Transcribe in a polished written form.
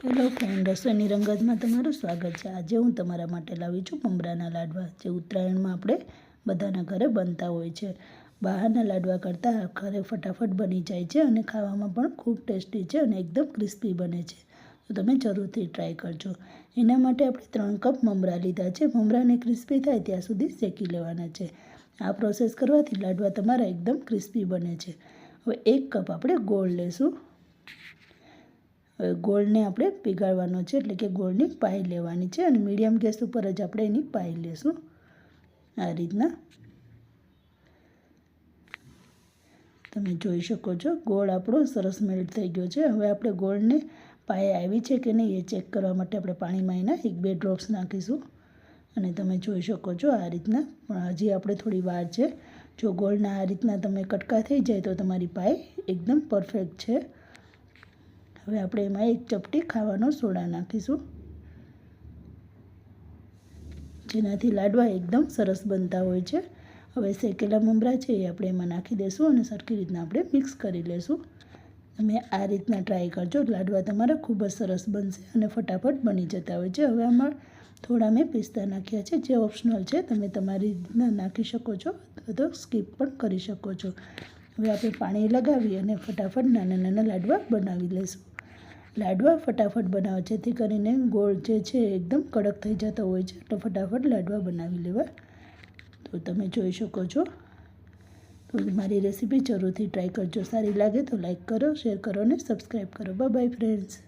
Hello friend, રસોઈની રંગતમાં તમારું સ્વાગત છે। આજે હું તમારા માટે લાવી છું મમરાના લાડવા, જે ઉત્તરાયણમાં આપણે બધાના ઘરે બનતા હોય છે। બહારના લાડવા કરતાં આ ઘરે ફટાફટ બની જાય છે અને ખાવામાં પણ ખૂબ ટેસ્ટી છે અને એકદમ ક્રિસ્પી બને છે। તો તમે જરૂરથી ટ્રાય કરજો। એના માટે આપણે 3 કપ મમરા લીધા છે। મમરાને ક્રિસ્પી થાય ત્યાં સુધી શેકી લેવાના છે। આ પ્રોસેસ કરવાથી લાડવા તમારા એકદમ ક્રિસ્પી બને છે। હવે 1 કપ આપણે ગોળ લેશું। ગોળને આપણે પીગાળવાનો છે, એટલે કે ગોળની પાઈ લેવાની છે અને મીડિયમ ગેસ ઉપર જ આપણે એની પાઈ લેશું। આ રીતના તમે જોઈ શકો છો ગોળ આપણો સરસ મેલ્ટ થઈ ગયો છે। હવે આપણે ગોળને પાઈ આવી છે કે નહીં એ ચેક કરવા માટે આપણે પાણીમાં એના 1-2 ડ્રોપ્સ નાખીશું અને તમે જોઈ શકો છો આ રીતના। પણ હજી આપણે થોડી વાર છે। જો ગોળના આ રીતના તમે કટકા થઈ જાય તો તમારી પાઈ એકદમ પરફેક્ટ છે। હવે આપણે એમાં 1 ચપટી ખાવાનો સોડા નાખીશું, જેનાથી લાડવા એકદમ સરસ બનતા હોય છે। હવે શેકેલા મમરા છે એ આપણે એમાં નાખી દઈશું અને સરખી રીતના આપણે મિક્સ કરી લઈશું। તમે આ રીતના ટ્રાય કરજો, લાડવા તમારા ખૂબ જ સરસ બનશે અને ફટાફટ બની જતા હોય છે। હવે આમાં થોડા મેં પિસ્તા નાખ્યા છે, જે ઓપ્શનલ છે, તમે તમારી રીતના નાખી શકો છો અથવા તો સ્કીપ પણ કરી શકો છો। હવે આપણે પાણી લગાવી અને ફટાફટ નાના નાના લાડવા બનાવી લઈશું। લાડવા ફટાફટ બનાવો, જેથી કરીને ગોળ જે છે એકદમ કડક થઈ જતો હોય છે, તો ફટાફટ લાડવા બનાવી લેવા। તો તમે જોઈ શકો છો। તો મારી રેસીપી જરૂરથી ટ્રાય કરજો। સારી લાગે તો લાઈક કરો, શેર કરો અને સબસ્ક્રાઈબ કરો। Bye bye friends.